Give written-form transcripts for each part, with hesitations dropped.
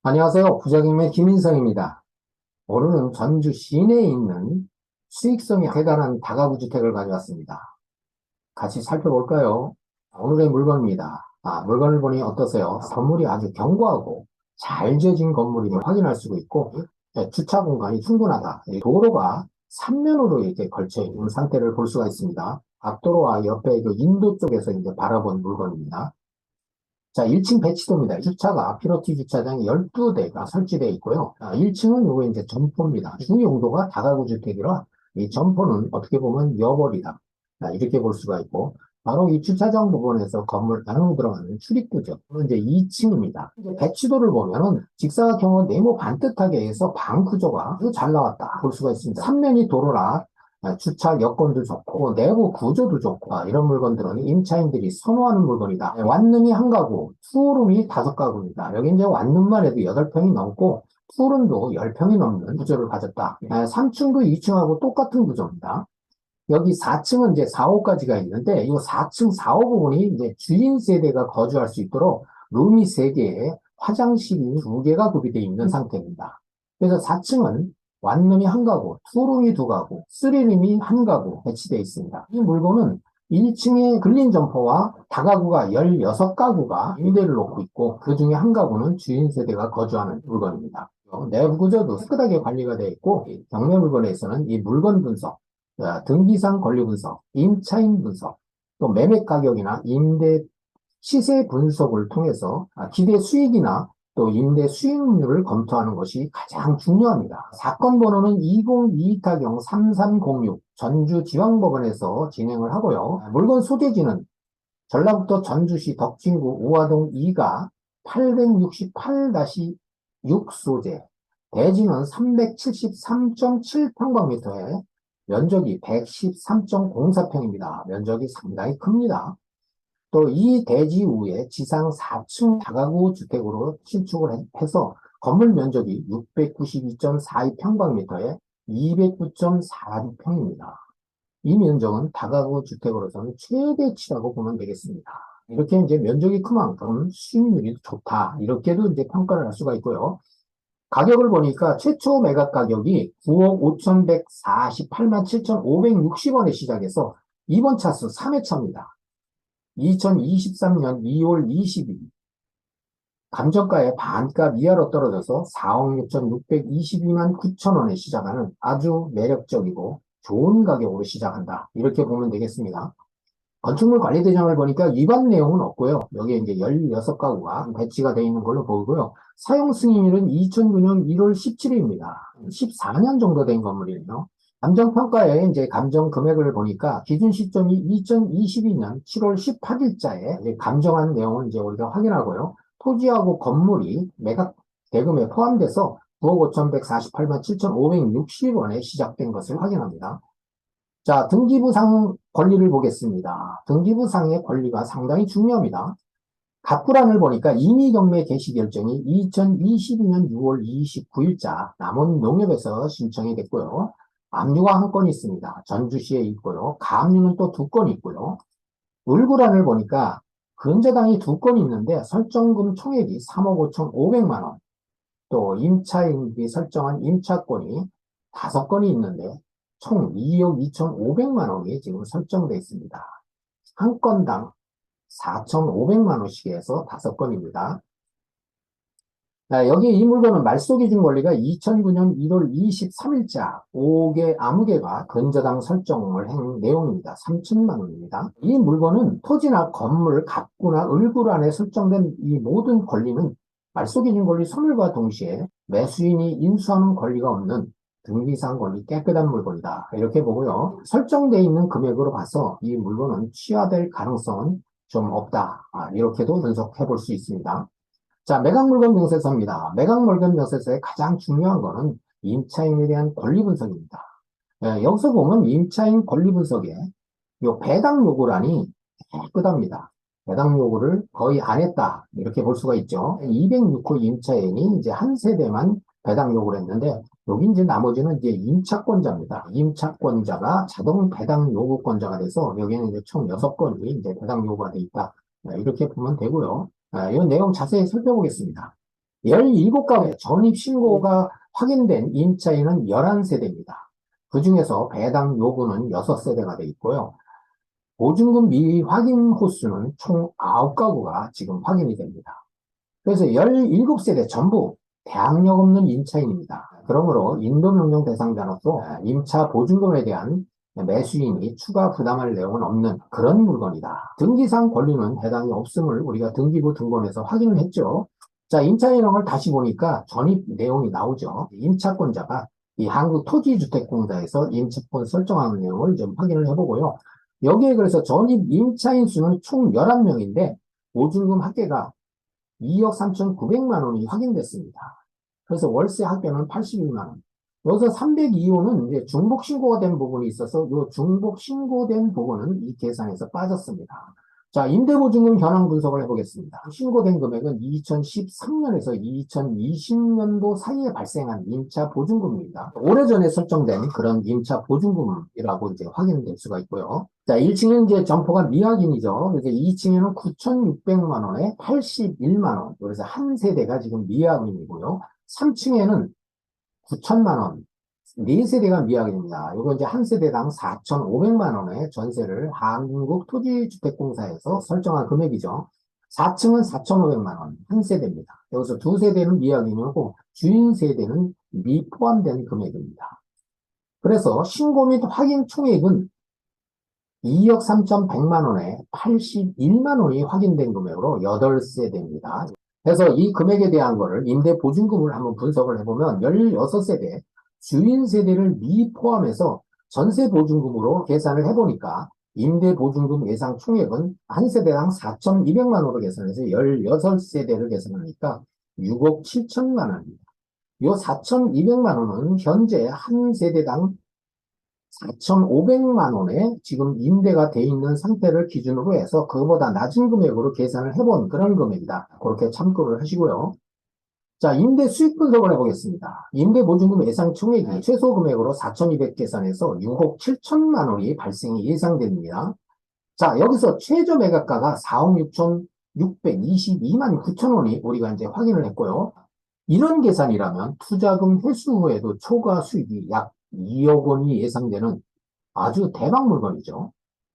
안녕하세요. 부장님의 김인성입니다. 오늘은 전주 시내에 있는 수익성이 대단한 다가구 주택을 가져왔습니다. 같이 살펴볼까요? 오늘의 물건입니다. 물건을 보니 어떠세요? 건물이 아주 견고하고 잘 지어진 건물임을 확인할 수가 있고, 주차 공간이 충분하다. 도로가 삼면으로 이렇게 걸쳐 있는 상태를 볼 수가 있습니다. 앞도로와 옆에 그 인도 쪽에서 이제 바라본 물건입니다. 자, 1층 배치도입니다. 주차가 피로티 주차장이 12대가 설치되어 있고요. 1층은 요거 이제 점포입니다. 주 용도가 다가구 주택이라 이 점포는 어떻게 보면 여벌이다. 이렇게 볼 수가 있고, 바로 이 주차장 부분에서 건물 안으로 들어가는 출입구죠. 이제 2층입니다. 이제 배치도를 보면은 직사각형은 네모 반듯하게 해서 방 구조가 아주 잘 나왔다 볼 수가 있습니다. 3면이 도로라 주차 여건도 좋고 내부 구조도 좋고 이런 물건들은 임차인들이 선호하는 물건이다. 원룸이 한 가구, 투룸이 5가구입니다. 여기 이제 원룸만 해도 8평이 넘고 투룸도 10평이 넘는 구조를 가졌다. 3층도 2층하고 똑같은 구조입니다. 여기 4층은 이제 4호까지가 있는데 이 4층 4호 부분이 이제 주인 세대가 거주할 수 있도록 룸이 3개에 화장실이 2개가 구비되어 있는 상태입니다. 그래서 4층은 원룸이 한 가구, 투룸이 2가구, 쓰리룸이 한 가구 배치되어 있습니다. 이 물건은 1층에 근린 점포와 다가구가 16가구가 임대를 놓고 있고 그 중에 한 가구는 주인 세대가 거주하는 물건입니다. 내부 구조도 깨끗하게 관리가 되어 있고 경매 물건에서는 이 물건 분석, 등기상 권리 분석, 임차인 분석, 또 매매 가격이나 임대 시세 분석을 통해서 기대 수익이나 또 임대 수익률을 검토하는 것이 가장 중요합니다. 사건 번호는 2022-3306 전주지방법원에서 진행을 하고요. 물건 소재지는 전라북도 전주시 덕진구 우화동 2가 868-6 소재, 대지는 373.7평방미터에 면적이 113.04평입니다. 면적이 상당히 큽니다. 또 이 대지 후에 지상 4층 다가구 주택으로 신축을 해서 건물 면적이 692.42평방미터에 209.46평입니다. 이 면적은 다가구 주택으로서는 최대치라고 보면 되겠습니다. 이렇게 이제 면적이 큰 만큼 수익률이 좋다. 이렇게도 이제 평가를 할 수가 있고요. 가격을 보니까 최초 매각 가격이 9억 5,148만 7,560원에 시작해서 이번 차수 3회차입니다. 2023년 2월 20일 감정가의 반값 이하로 떨어져서 4억 6,622만 9천원에 시작하는 아주 매력적이고 좋은 가격으로 시작한다. 이렇게 보면 되겠습니다. 건축물 관리대장을 보니까 위반 내용은 없고요. 여기에 이제 16가구가 배치가 되어 있는 걸로 보이고요. 사용 승인일은 2009년 1월 17일입니다. 14년 정도 된 건물이에요. 감정평가에 이제 감정 금액을 보니까 기준 시점이 2022년 7월 18일자에 감정한 내용을 이제 우리가 확인하고요. 토지하고 건물이 매각 대금에 포함돼서 9억 5,148만 7,560원에 시작된 것을 확인합니다. 자, 등기부상 권리를 보겠습니다. 등기부상의 권리가 상당히 중요합니다. 갑구란을 보니까 임의경매 개시 결정이 2022년 6월 29일자 남원농협에서 신청이 됐고요. 압류가 한 건 있습니다. 전주시에 있고요. 가압류는 또 2건이 있고요. 울구란을 보니까 근저당이 2건이 있는데 설정금 총액이 3억 5,500만 원, 또 임차인이 설정한 임차권이 5건이 있는데 총 2억 2,500만 원이 지금 설정되어 있습니다. 한 건당 4,500만 원씩 해서 5건입니다. 여기 이 물건은 말소기준 권리가 2009년 1월 23일자 5개 아무개가 근저당 설정을 한 내용입니다. 3천만 원입니다. 이 물건은 토지나 건물, 갑구나 을구란에 설정된 이 모든 권리는 말소기준 권리 소멸과 동시에 매수인이 인수하는 권리가 없는 등기상 권리 깨끗한 물건이다. 이렇게 보고요. 설정되어 있는 금액으로 봐서 이 물건은 취하될 가능성은 좀 없다. 이렇게도 분석해 볼 수 있습니다. 자, 매각물건 명세서입니다. 매각물건 명세서의 가장 중요한 거는 임차인에 대한 권리 분석입니다. 여기서 보면 임차인 권리 분석에 요 배당 요구란이 깨끗합니다. 배당 요구를 거의 안 했다. 이렇게 볼 수가 있죠. 206호 임차인이 이제 한 세대만 배당 요구를 했는데 여기 이제 나머지는 이제 임차권자입니다. 임차권자가 자동 배당 요구권자가 돼서 여기는 이제 총 6건이 이제 배당 요구가 돼 있다. 이렇게 보면 되고요. 이 내용 자세히 살펴보겠습니다. 17가구의 전입신고가 확인된 임차인은 11세대입니다. 그 중에서 배당 요구는 6세대가 돼 있고요. 보증금 미확인 호수는 총 9가구가 지금 확인이 됩니다. 그래서 17세대 전부 대항력 없는 임차인입니다. 그러므로 인도명령 대상자로서 임차 보증금에 대한 매수인이 추가 부담할 내용은 없는 그런 물건이다. 등기상 권리는 해당이 없음을 우리가 등기부 등본에서 확인을 했죠. 자, 임차인형을 다시 보니까 전입 내용이 나오죠. 임차권자가 이 한국토지주택공사에서 임차권 설정하는 내용을 좀 확인을 해보고요. 여기에 그래서 전입 임차인 수는 총 11명인데 보증금 합계가 2억 3,900만 원이 확인됐습니다. 그래서 월세 합계는 81만 원. 여기서 302호는 이제 중복 신고가 된 부분이 있어서 이 중복 신고된 부분은 이 계산에서 빠졌습니다. 자, 임대보증금 현황 분석을 해보겠습니다. 신고된 금액은 2013년에서 2020년도 사이에 발생한 임차 보증금입니다. 오래전에 설정된 그런 임차 보증금이라고 이제 확인될 수가 있고요. 자, 1층은 이제 점포가 미확인이죠. 그래서 2층에는 9,600만 원에 81만 원. 그래서 한 세대가 지금 미확인이고요. 3층에는 9천만 원. 4세대가 미확인입니다. 이거 이제 한 세대당 4,500만 원의 전세를 한국토지주택공사에서 설정한 금액이죠. 4층은 4,500만 원, 한 세대입니다. 여기서 두 세대는 미확인이고 주인 세대는 미포함된 금액입니다. 그래서 신고 및 확인 총액은 2억 3,100만 원에 81만 원이 확인된 금액으로 8세대입니다. 그래서 이 금액에 대한 거를 임대보증금을 한번 분석을 해보면 16세대, 주인 세대를 미포함해서 전세보증금으로 계산을 해보니까 임대보증금 예상 총액은 한 세대당 4,200만 원으로 계산해서 16세대를 계산하니까 6억 7천만 원입니다. 이 4,200만 원은 현재 한 세대당 4,500만 원에 지금 임대가 돼 있는 상태를 기준으로 해서 그거보다 낮은 금액으로 계산을 해본 그런 금액이다. 그렇게 참고를 하시고요. 자, 임대 수익 분석을 해보겠습니다. 임대 보증금 예상 총액이 최소 금액으로 4,200 계산해서 6억 7천만 원이 발생이 예상됩니다. 자, 여기서 최저 매각가가 4억 6,622만 9천 원이 우리가 이제 확인을 했고요. 이런 계산이라면 투자금 회수 후에도 초과 수익이 약 2억 원이 예상되는 아주 대박 물건이죠.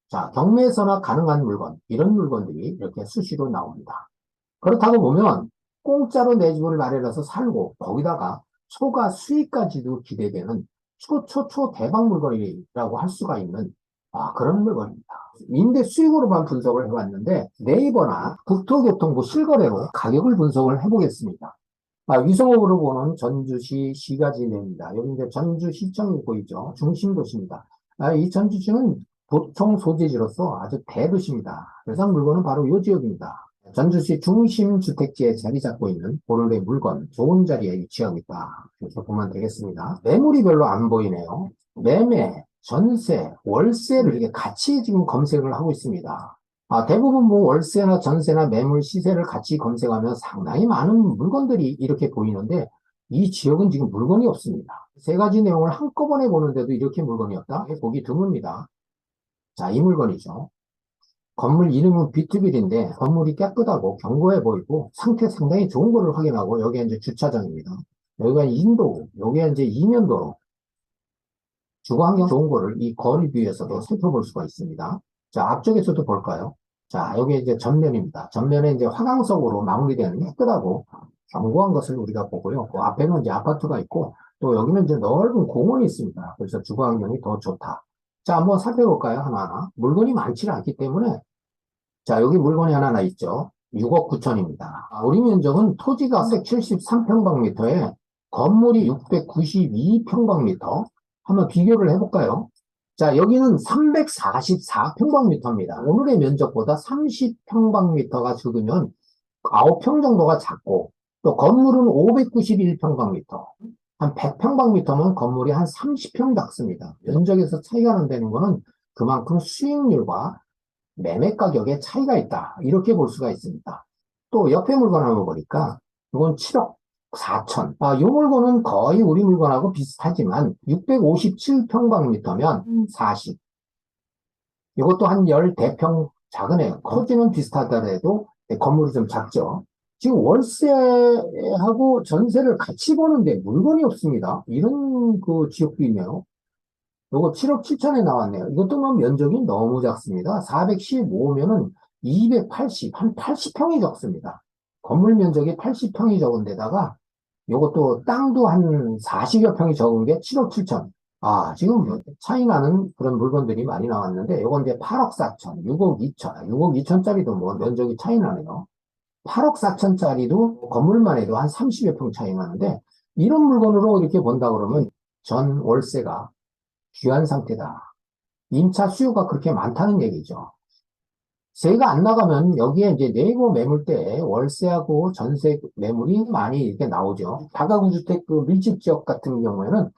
자, 경매에서나 가능한 물건, 이런 물건들이 이렇게 수시로 나옵니다. 그렇다고 보면 공짜로 내 집을 마련해서 살고 거기다가 초과 수익까지도 기대되는 초초초 대박 물건이라고 할 수가 있는 그런 물건입니다. 임대 수익으로만 분석을 해봤는데 네이버나 국토교통부 실거래로 가격을 분석을 해보겠습니다. 위성업으로 보는 전주시 시가지내입니다. 여기 이제 전주시청이 보이죠. 중심도시입니다. 이 전주시는 도청 소재지로서 아주 대도시입니다. 대상 물건은 바로 이 지역입니다. 전주시 중심 주택지에 자리 잡고 있는 오늘의 물건, 좋은 자리에 위치하고 있다. 이렇게 보면 되겠습니다. 매물이 별로 안 보이네요. 매매, 전세, 월세를 이게 같이 지금 검색을 하고 있습니다. 대부분 뭐 월세나 전세나 매물 시세를 같이 검색하면 상당히 많은 물건들이 이렇게 보이는데 이 지역은 지금 물건이 없습니다. 세 가지 내용을 한꺼번에 보는데도 이렇게 물건이 없다? 보기 드뭅니다. 자, 이 물건이죠. 건물 이름은 비투빌인데 건물이 깨끗하고 견고해 보이고 상태 상당히 좋은 거를 확인하고 여기가 이제 주차장입니다. 여기가 인도, 여기가 이제 이면도로 주거환경 좋은 거를 이 거리 뷰에서도 살펴볼 수가 있습니다. 자, 앞쪽에서도 볼까요? 자, 여기 이제 전면입니다. 전면에 이제 화강석으로 마무리되는 깨끗하고 견고한 것을 우리가 보고요. 그 앞에는 이제 아파트가 있고 또 여기는 이제 넓은 공원이 있습니다. 그래서 주거환경이 더 좋다. 자, 한번 살펴볼까요? 하나하나. 물건이 많지 않기 때문에 자, 여기 물건이 하나 있죠. 6억 9천입니다. 우리 면적은 토지가 473평방미터에 건물이 692평방미터. 한번 비교를 해볼까요? 자, 여기는 344평방미터입니다. 오늘의 면적보다 30평방미터가 적으면 9평 정도가 작고, 또 건물은 591평방미터. 한 100평방미터면 건물이 한 30평 작습니다. 면적에서 차이가 난다는 거는 그만큼 수익률과 매매 가격에 차이가 있다. 이렇게 볼 수가 있습니다. 또 옆에 물건 한번 보니까 이건 7억 4천. 이 물건은 거의 우리 물건하고 비슷하지만 657평방미터면 40. 이것도 한 10대평 작으네요. 토지는 비슷하더라도 건물이 좀 작죠. 지금 월세하고 전세를 같이 보는데 물건이 없습니다. 이런 그 지역도 있네요. 요거 7억 7천에 나왔네요. 이것도 뭐 면적이 너무 작습니다. 415면은 280, 한 80평이 적습니다. 건물 면적이 80평이 적은데다가 요것도 땅도 한 40여 평이 적은 게 7억 7천. 아, 지금 차이 나는 그런 물건들이 많이 나왔는데 요건 이제 8억 4천, 6억 2천, 6억 2천짜리도 뭐 면적이 차이 나네요. 8억 4천짜리도 건물만 해도 한 30여 평 차이 나는데 이런 물건으로 이렇게 본다 그러면 전 월세가 귀한 상태다. 임차 수요가 그렇게 많다는 얘기죠. 세가 안 나가면 여기에 이제 네이버 매물대 월세하고 전세 매물이 많이 이렇게 나오죠. 다가구 주택 그 밀집 지역 같은 경우에는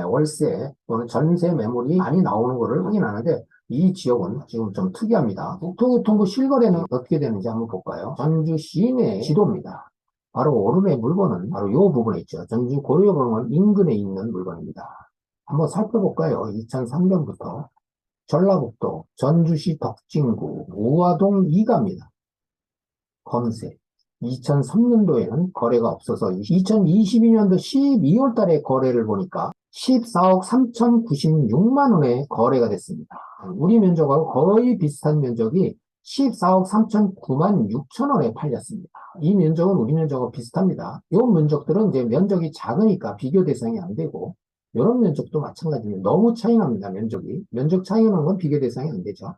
월세 또는 전세 매물이 많이 나오는 것을 확인하는데 이 지역은 지금 좀 특이합니다. 국토교통부 실거래는 어떻게 되는지 한번 볼까요? 전주 시내 지도입니다. 바로 오름의 물건은 바로 이 부분에 있죠. 전주 고려병원 인근에 있는 물건입니다. 한번 살펴볼까요? 2003년부터 전라북도 전주시 덕진구 우화동 2가입니다. 검색. 2003년도에는 거래가 없어서 2022년도 12월 달에 거래를 보니까 14억 3,096만 원에 거래가 됐습니다. 우리 면적하고 거의 비슷한 면적이 14억 3,009만 6천 원에 팔렸습니다. 이 면적은 우리 면적하고 비슷합니다. 이 면적들은 이제 면적이 작으니까 비교 대상이 안 되고 이런 면적도 마찬가지입니다. 너무 차이 납니다, 면적이. 면적 차이 나는 건 비교 대상이 안 되죠.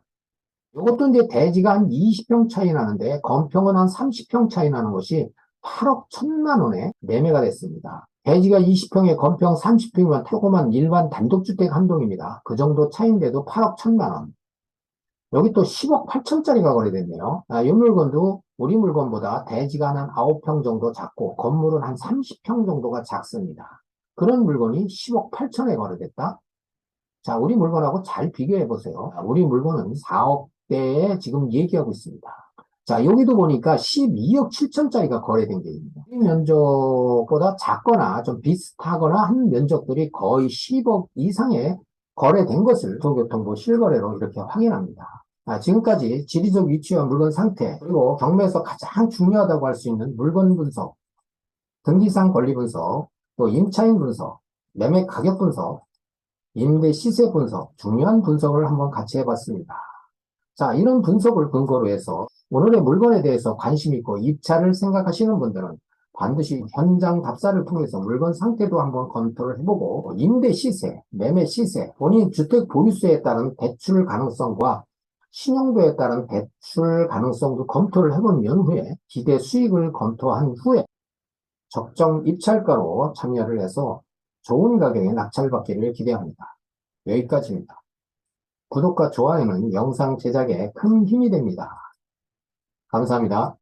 이것도 이제 대지가 한 20평 차이 나는데 건평은 한 30평 차이 나는 것이 8억 1천만 원에 매매가 됐습니다. 대지가 20평에 건평 30평이면 조그만 일반 단독주택 한 동입니다. 그 정도 차이인데도 8억 1천만 원. 여기 또 10억 8천짜리가 거래됐네요. 이 물건도 우리 물건보다 대지가 한 9평 정도 작고 건물은 한 30평 정도가 작습니다. 그런 물건이 10억 8천에 거래됐다? 자, 우리 물건하고 잘 비교해 보세요. 우리 물건은 4억대에 지금 얘기하고 있습니다. 자, 여기도 보니까 12억 7천짜리가 거래된 게 있습니다. 이 면적보다 작거나 좀 비슷하거나 한 면적들이 거의 10억 이상의 거래된 것을 도교통부 실거래로 이렇게 확인합니다. 지금까지 지리적 위치와 물건 상태, 그리고 경매에서 가장 중요하다고 할 수 있는 물건 분석, 등기상 권리 분석, 또 임차인 분석, 매매 가격 분석, 임대 시세 분석, 중요한 분석을 한번 같이 해봤습니다. 자, 이런 분석을 근거로 해서 오늘의 물건에 대해서 관심 있고 입차를 생각하시는 분들은 반드시 현장 답사를 통해서 물건 상태도 한번 검토를 해보고 임대 시세, 매매 시세, 본인 주택 보유수에 따른 대출 가능성과 신용도에 따른 대출 가능성도 검토를 해본 연후에 기대 수익을 검토한 후에 적정 입찰가로 참여를 해서 좋은 가격에 낙찰받기를 기대합니다. 여기까지입니다. 구독과 좋아요는 영상 제작에 큰 힘이 됩니다. 감사합니다.